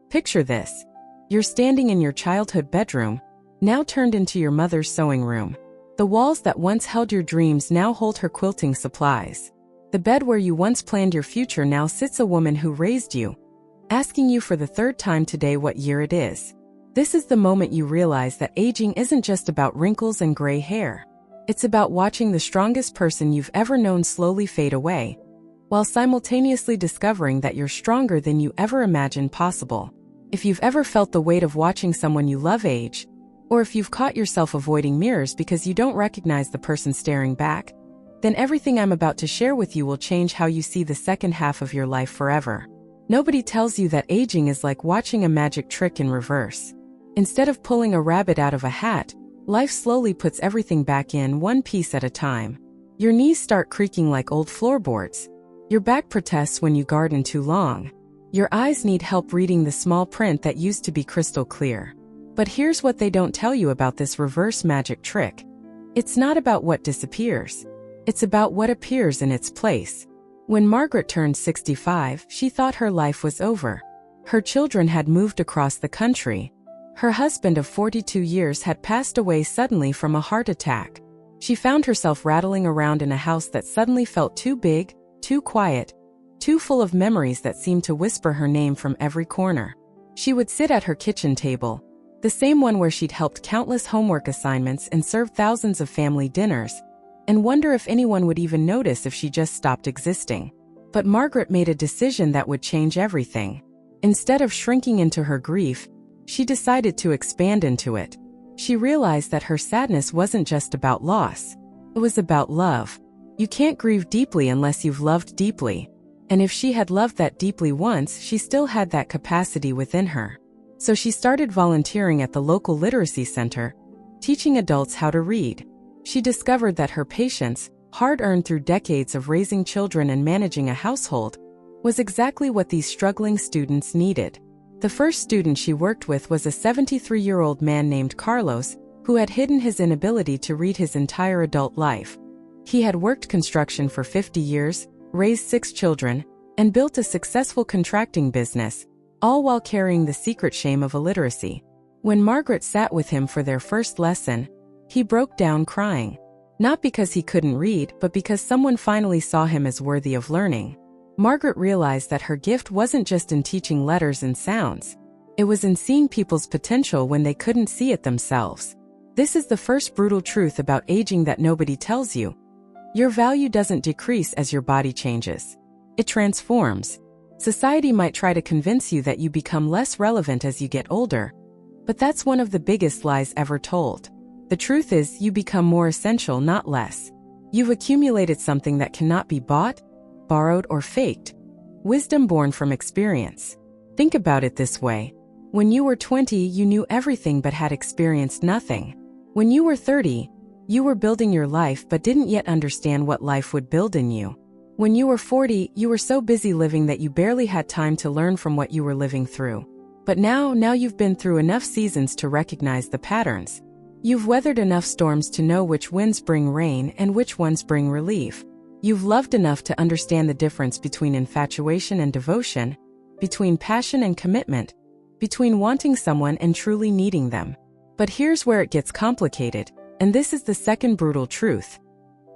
Picture this. You're standing in your childhood bedroom, now turned into your mother's sewing room. The walls that once held your dreams now hold her quilting supplies. The bed where you once planned your future now sits a woman who raised you, asking you for the third time today what year it is. This is the moment you realize that aging isn't just about wrinkles and gray hair. It's about watching the strongest person you've ever known slowly fade away, while simultaneously discovering that you're stronger than you ever imagined possible. If you've ever felt the weight of watching someone you love age, or if you've caught yourself avoiding mirrors because you don't recognize the person staring back, then everything I'm about to share with you will change how you see the second half of your life forever. Nobody tells you that aging is like watching a magic trick in reverse. Instead of pulling a rabbit out of a hat, life slowly puts everything back in one piece at a time. Your knees start creaking like old floorboards. Your back protests when you garden too long. Your eyes need help reading the small print that used to be crystal clear. But here's what they don't tell you about this reverse magic trick. It's not about what disappears. It's about what appears in its place. When Margaret turned 65, she thought her life was over. Her children had moved across the country. Her husband of 42 years had passed away suddenly from a heart attack. She found herself rattling around in a house that suddenly felt too big, too quiet, too full of memories that seemed to whisper her name from every corner. She would sit at her kitchen table, the same one where she'd helped countless homework assignments and served thousands of family dinners, and wonder if anyone would even notice if she just stopped existing. But Margaret made a decision that would change everything. Instead of shrinking into her grief, she decided to expand into it. She realized that her sadness wasn't just about loss. It was about love. You can't grieve deeply unless you've loved deeply. And if she had loved that deeply once, she still had that capacity within her. So she started volunteering at the local literacy center, teaching adults how to read. She discovered that her patience, hard-earned through decades of raising children and managing a household, was exactly what these struggling students needed. The first student she worked with was a 73-year-old man named Carlos, who had hidden his inability to read his entire adult life. He had worked construction for 50 years, raised 6 children, and built a successful contracting business, all while carrying the secret shame of illiteracy. When Margaret sat with him for their first lesson, he broke down crying. Not because he couldn't read, but because someone finally saw him as worthy of learning. Margaret realized that her gift wasn't just in teaching letters and sounds. It was in seeing people's potential when they couldn't see it themselves. This is the first brutal truth about aging that nobody tells you. Your value doesn't decrease as your body changes. It transforms. Society might try to convince you that you become less relevant as you get older, but that's one of the biggest lies ever told. The truth is, you become more essential, not less. You've accumulated something that cannot be bought, borrowed, or faked. Wisdom born from experience. Think about it this way. When you were 20, you knew everything but had experienced nothing. When you were 30, you were building your life but didn't yet understand what life would build in you. When you were 40, you were so busy living that you barely had time to learn from what you were living through. But now you've been through enough seasons to recognize the patterns. You've weathered enough storms to know which winds bring rain and which ones bring relief. You've loved enough to understand the difference between infatuation and devotion, between passion and commitment, between wanting someone and truly needing them. But here's where it gets complicated, and this is the second brutal truth.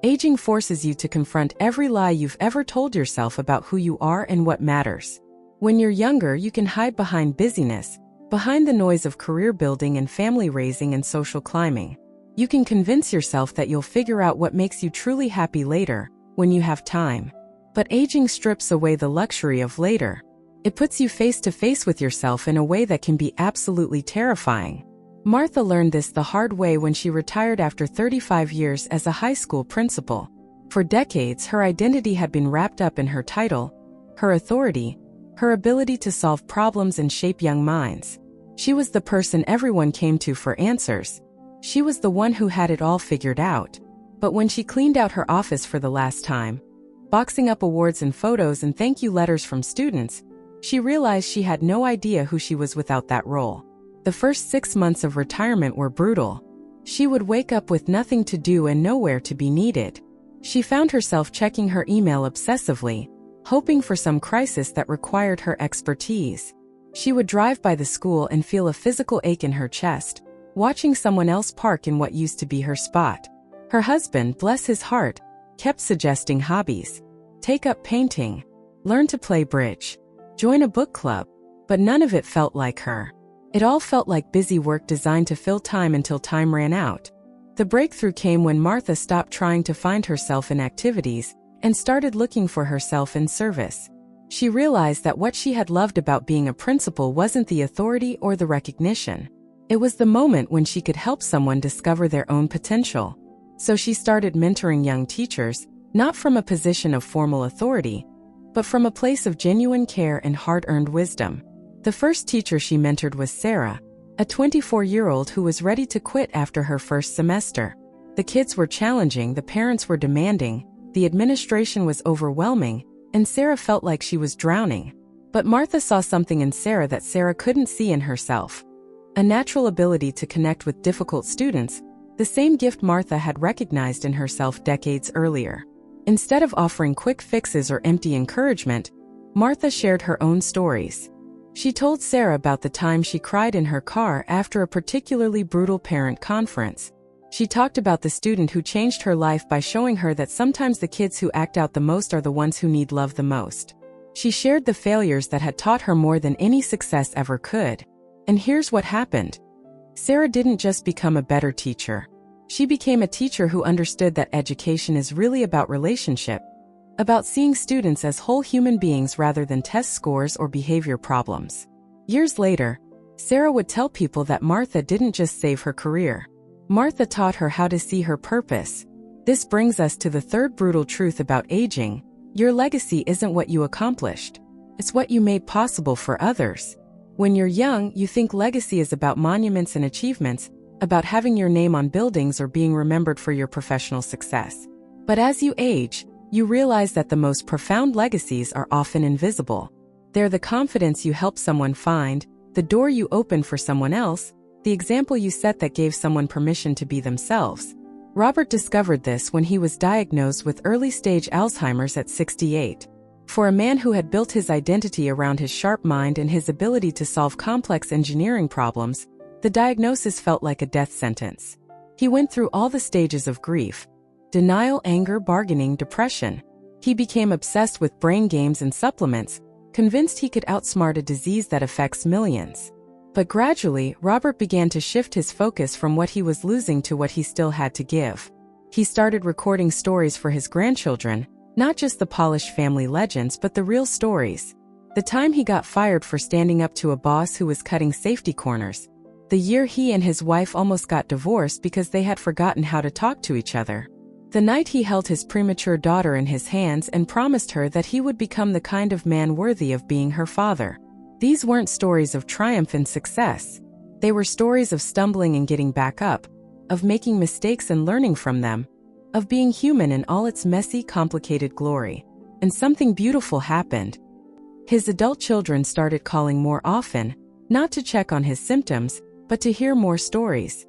Aging forces you to confront every lie you've ever told yourself about who you are and what matters. When you're younger, you can hide behind busyness, behind the noise of career building and family raising and social climbing. You can convince yourself that you'll figure out what makes you truly happy later, when you have time. But aging strips away the luxury of later. It puts you face to face with yourself in a way that can be absolutely terrifying. Martha learned this the hard way when she retired after 35 years as a high school principal. For decades, her identity had been wrapped up in her title, her authority, her ability to solve problems and shape young minds. She was the person everyone came to for answers. She was the one who had it all figured out. But when she cleaned out her office for the last time, boxing up awards and photos and thank you letters from students, she realized she had no idea who she was without that role. The first 6 months of retirement were brutal. She would wake up with nothing to do and nowhere to be needed. She found herself checking her email obsessively, hoping for some crisis that required her expertise. She would drive by the school and feel a physical ache in her chest, watching someone else park in what used to be her spot. Her husband, bless his heart, kept suggesting hobbies. Take up painting. Learn to play bridge. Join a book club. But none of it felt like her. It all felt like busy work designed to fill time until time ran out. The breakthrough came when Martha stopped trying to find herself in activities and started looking for herself in service. She realized that what she had loved about being a principal wasn't the authority or the recognition. It was the moment when she could help someone discover their own potential. So she started mentoring young teachers, not from a position of formal authority, but from a place of genuine care and hard-earned wisdom. The first teacher she mentored was Sarah, a 24-year-old who was ready to quit after her first semester. The kids were challenging, the parents were demanding, the administration was overwhelming, and Sarah felt like she was drowning. But Martha saw something in Sarah that Sarah couldn't see in herself. A natural ability to connect with difficult students, the same gift Martha had recognized in herself decades earlier. Instead of offering quick fixes or empty encouragement, Martha shared her own stories. She told Sarah about the time she cried in her car after a particularly brutal parent conference. She talked about the student who changed her life by showing her that sometimes the kids who act out the most are the ones who need love the most. She shared the failures that had taught her more than any success ever could. And here's what happened. Sarah didn't just become a better teacher. She became a teacher who understood that education is really about relationship, about seeing students as whole human beings rather than test scores or behavior problems. Years later, Sarah would tell people that Martha didn't just save her career. Martha taught her how to see her purpose. This brings us to the third brutal truth about aging. Your legacy isn't what you accomplished. It's what you made possible for others. When you're young, you think legacy is about monuments and achievements, about having your name on buildings or being remembered for your professional success. But as you age, you realize that the most profound legacies are often invisible. They're the confidence you help someone find, the door you open for someone else, the example you set that gave someone permission to be themselves. Robert discovered this when he was diagnosed with early-stage Alzheimer's at 68. For a man who had built his identity around his sharp mind and his ability to solve complex engineering problems, the diagnosis felt like a death sentence. He went through all the stages of grief: denial, anger, bargaining, depression. He became obsessed with brain games and supplements, convinced he could outsmart a disease that affects millions. But gradually, Robert began to shift his focus from what he was losing to what he still had to give. He started recording stories for his grandchildren, not just the polished family legends but the real stories. The time he got fired for standing up to a boss who was cutting safety corners. The year he and his wife almost got divorced because they had forgotten how to talk to each other. The night he held his premature daughter in his hands and promised her that he would become the kind of man worthy of being her father. These weren't stories of triumph and success. They were stories of stumbling and getting back up, of making mistakes and learning from them, of being human in all its messy, complicated glory. And something beautiful happened. His adult children started calling more often, not to check on his symptoms, but to hear more stories.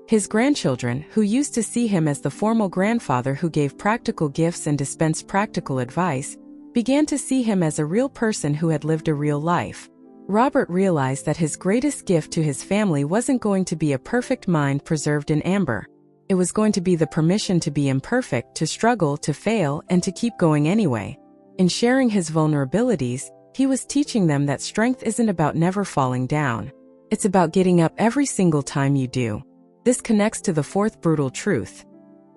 His grandchildren, who used to see him as the formal grandfather who gave practical gifts and dispensed practical advice, began to see him as a real person who had lived a real life. Robert realized that his greatest gift to his family wasn't going to be a perfect mind preserved in amber. It was going to be the permission to be imperfect, to struggle, to fail, and to keep going anyway. In sharing his vulnerabilities, he was teaching them that strength isn't about never falling down. It's about getting up every single time you do. This connects to the fourth brutal truth.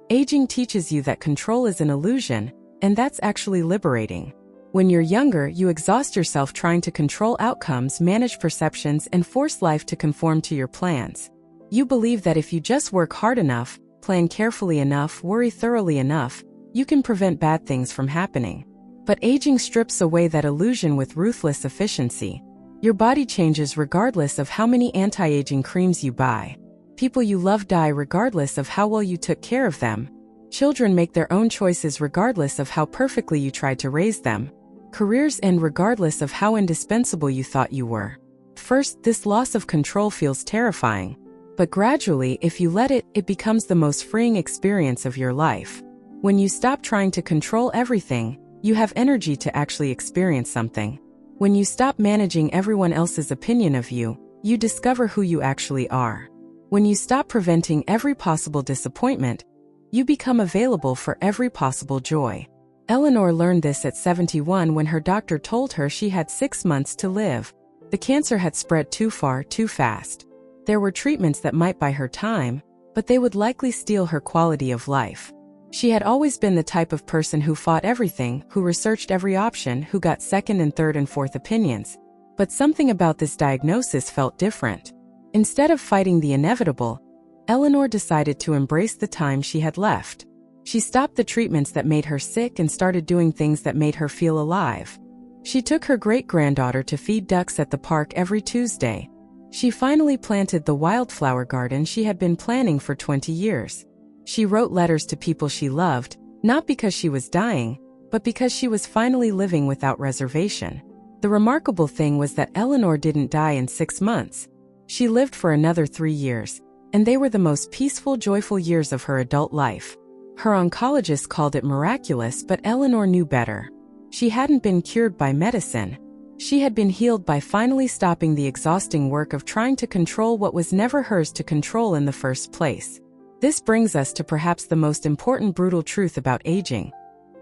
Aging teaches you that control is an illusion, and that's actually liberating. When you're younger, you exhaust yourself trying to control outcomes, manage perceptions, and force life to conform to your plans. You believe that if you just work hard enough, plan carefully enough, worry thoroughly enough, you can prevent bad things from happening. But aging strips away that illusion with ruthless efficiency. Your body changes regardless of how many anti-aging creams you buy. People you love die regardless of how well you took care of them. Children make their own choices regardless of how perfectly you tried to raise them. Careers end regardless of how indispensable you thought you were. First, this loss of control feels terrifying. But gradually, if you let it, it becomes the most freeing experience of your life. When you stop trying to control everything, you have energy to actually experience something. When you stop managing everyone else's opinion of you, you discover who you actually are. When you stop preventing every possible disappointment, you become available for every possible joy. Eleanor learned this at 71 when her doctor told her she had 6 months to live. The cancer had spread too far, too fast. There were treatments that might buy her time, but they would likely steal her quality of life. She had always been the type of person who fought everything, who researched every option, who got second and third and fourth opinions. But something about this diagnosis felt different. Instead of fighting the inevitable, Eleanor decided to embrace the time she had left. She stopped the treatments that made her sick and started doing things that made her feel alive. She took her great-granddaughter to feed ducks at the park every Tuesday. She finally planted the wildflower garden she had been planning for 20 years. She wrote letters to people she loved, not because she was dying, but because she was finally living without reservation. The remarkable thing was that Eleanor didn't die in 6 months. She lived for another 3 years, and they were the most peaceful, joyful years of her adult life. Her oncologist called it miraculous, but Eleanor knew better. She hadn't been cured by medicine. She had been healed by finally stopping the exhausting work of trying to control what was never hers to control in the first place. This brings us to perhaps the most important brutal truth about aging.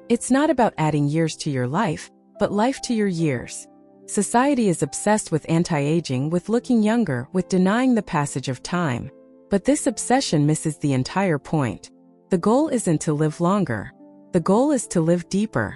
It's not about adding years to your life, but life to your years. Society is obsessed with anti-aging, with looking younger, with denying the passage of time. But this obsession misses the entire point. The goal isn't to live longer. The goal is to live deeper.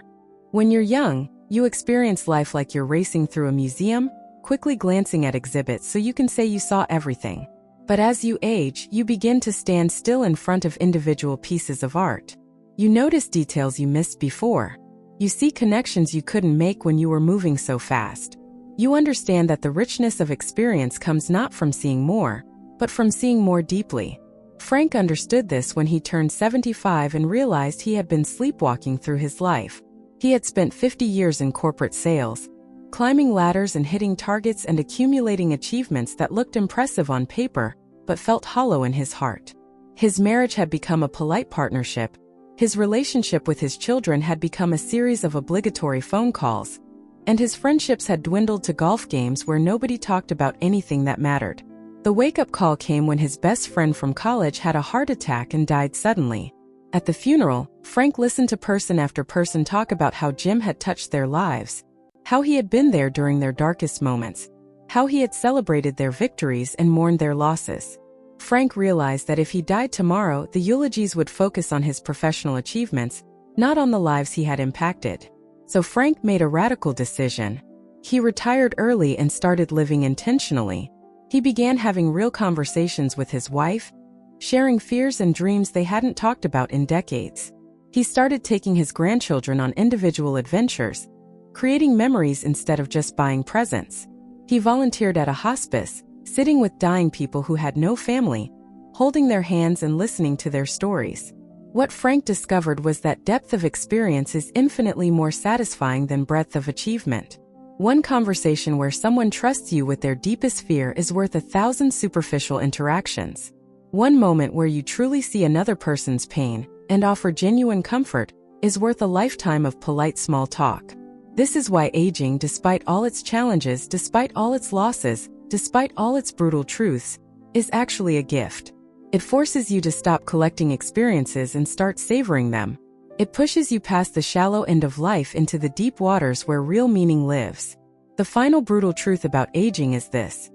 When you're young, you experience life like you're racing through a museum, quickly glancing at exhibits so you can say you saw everything. But as you age, you begin to stand still in front of individual pieces of art. You notice details you missed before. You see connections you couldn't make when you were moving so fast. You understand that the richness of experience comes not from seeing more, but from seeing more deeply. Frank understood this when he turned 75 and realized he had been sleepwalking through his life. He had spent 50 years in corporate sales, climbing ladders and hitting targets and accumulating achievements that looked impressive on paper, but felt hollow in his heart. His marriage had become a polite partnership. His relationship with his children had become a series of obligatory phone calls, and his friendships had dwindled to golf games where nobody talked about anything that mattered. The wake-up call came when his best friend from college had a heart attack and died suddenly. At the funeral, Frank listened to person after person talk about how Jim had touched their lives, how he had been there during their darkest moments, how he had celebrated their victories and mourned their losses. Frank realized that if he died tomorrow, the eulogies would focus on his professional achievements, not on the lives he had impacted. So Frank made a radical decision. He retired early and started living intentionally. He began having real conversations with his wife, sharing fears and dreams they hadn't talked about in decades. He started taking his grandchildren on individual adventures, creating memories instead of just buying presents. He volunteered at a hospice, sitting with dying people who had no family, holding their hands and listening to their stories. What Frank discovered was that depth of experience is infinitely more satisfying than breadth of achievement. One conversation where someone trusts you with their deepest fear is worth 1,000 superficial interactions. One moment where you truly see another person's pain and offer genuine comfort is worth a lifetime of polite small talk. This is why aging, despite all its challenges, despite all its losses, despite all its brutal truths, is actually a gift. It forces you to stop collecting experiences and start savoring them. It pushes you past the shallow end of life into the deep waters where real meaning lives. The final brutal truth about aging is this: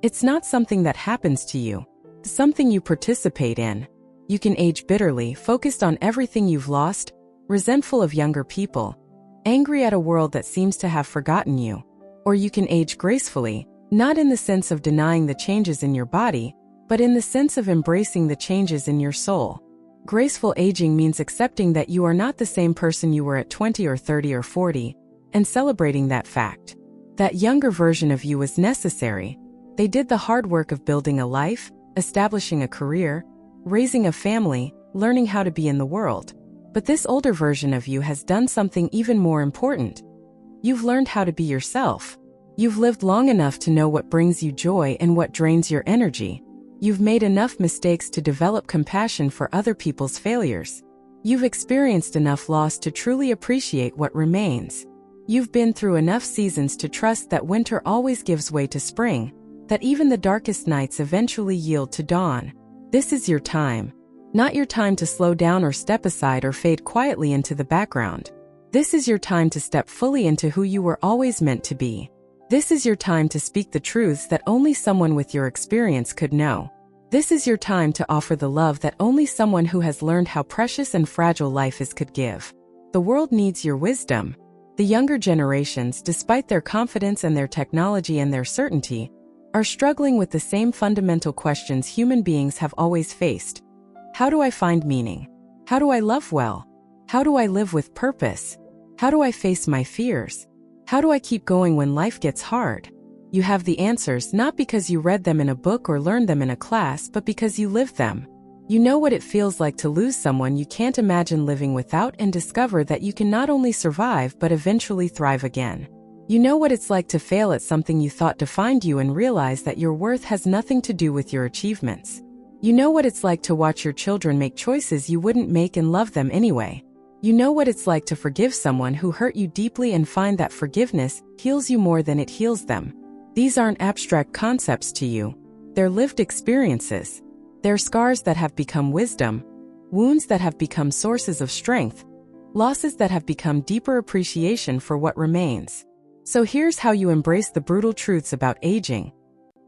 it's not something that happens to you. It's something you participate in. You can age bitterly, focused on everything you've lost, resentful of younger people, angry at a world that seems to have forgotten you. Or you can age gracefully, not in the sense of denying the changes in your body, but in the sense of embracing the changes in your soul. Graceful aging means accepting that you are not the same person you were at 20 or 30 or 40, and celebrating that fact. That younger version of you was necessary. They did the hard work of building a life, establishing a career, raising a family, learning how to be in the world. But this older version of you has done something even more important. You've learned how to be yourself. You've lived long enough to know what brings you joy and what drains your energy. You've made enough mistakes to develop compassion for other people's failures. You've experienced enough loss to truly appreciate what remains. You've been through enough seasons to trust that winter always gives way to spring, that even the darkest nights eventually yield to dawn. This is your time. Not your time to slow down or step aside or fade quietly into the background. This is your time to step fully into who you were always meant to be. This is your time to speak the truths that only someone with your experience could know. This is your time to offer the love that only someone who has learned how precious and fragile life is could give. The world needs your wisdom. The younger generations, despite their confidence and their technology and their certainty, are struggling with the same fundamental questions human beings have always faced. How do I find meaning? How do I love well? How do I live with purpose? How do I face my fears? How do I keep going when life gets hard? You have the answers not because you read them in a book or learned them in a class, but because you lived them. You know what it feels like to lose someone you can't imagine living without and discover that you can not only survive but eventually thrive again. You know what it's like to fail at something you thought defined you and realize that your worth has nothing to do with your achievements. You know what it's like to watch your children make choices you wouldn't make and love them anyway. You know what it's like to forgive someone who hurt you deeply and find that forgiveness heals you more than it heals them. These aren't abstract concepts to you. They're lived experiences. They're scars that have become wisdom, wounds that have become sources of strength, losses that have become deeper appreciation for what remains. So here's how you embrace the brutal truths about aging.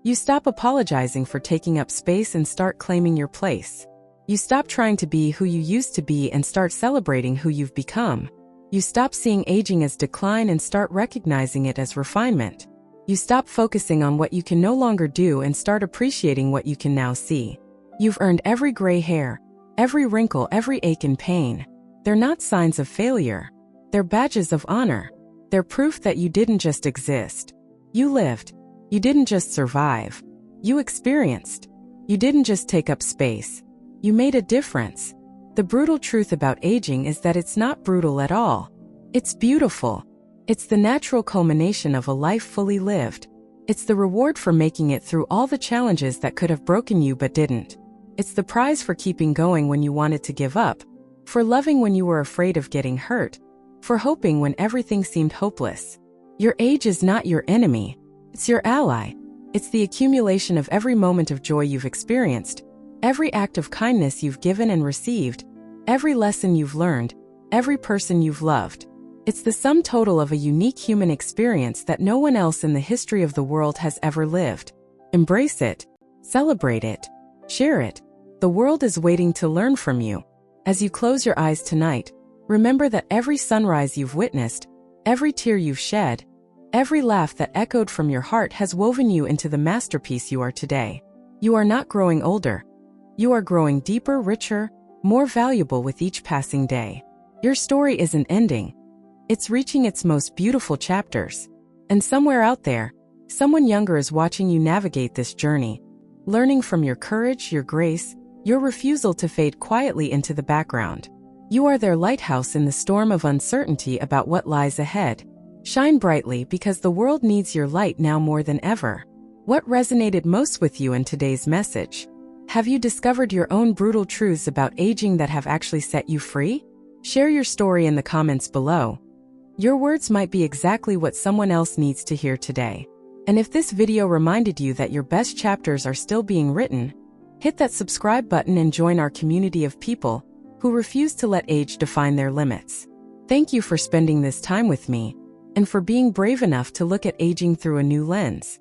You stop apologizing for taking up space and start claiming your place. You stop trying to be who you used to be and start celebrating who you've become. You stop seeing aging as decline and start recognizing it as refinement. You stop focusing on what you can no longer do and start appreciating what you can now see. You've earned every gray hair, every wrinkle, every ache and pain. They're not signs of failure. They're badges of honor. They're proof that you didn't just exist. You lived. You didn't just survive. You experienced. You didn't just take up space. You made a difference. The brutal truth about aging is that it's not brutal at all. It's beautiful. It's the natural culmination of a life fully lived. It's the reward for making it through all the challenges that could have broken you but didn't. It's the prize for keeping going when you wanted to give up, for loving when you were afraid of getting hurt, for hoping when everything seemed hopeless. Your age is not your enemy. It's your ally. It's the accumulation of every moment of joy you've experienced, every act of kindness you've given and received, every lesson you've learned, every person you've loved. It's the sum total of a unique human experience that no one else in the history of the world has ever lived. Embrace it. Celebrate it. Share it. The world is waiting to learn from you. As you close your eyes tonight, remember that every sunrise you've witnessed, every tear you've shed, every laugh that echoed from your heart has woven you into the masterpiece you are today. You are not growing older. You are growing deeper, richer, more valuable with each passing day. Your story isn't ending. It's reaching its most beautiful chapters. And somewhere out there, someone younger is watching you navigate this journey, learning from your courage, your grace, your refusal to fade quietly into the background. You are their lighthouse in the storm of uncertainty about what lies ahead. Shine brightly because the world needs your light now more than ever. What resonated most with you in today's message? Have you discovered your own brutal truths about aging that have actually set you free? Share your story in the comments below. Your words might be exactly what someone else needs to hear today. And if this video reminded you that your best chapters are still being written, hit that subscribe button and join our community of people who refuse to let age define their limits. Thank you for spending this time with me, and for being brave enough to look at aging through a new lens.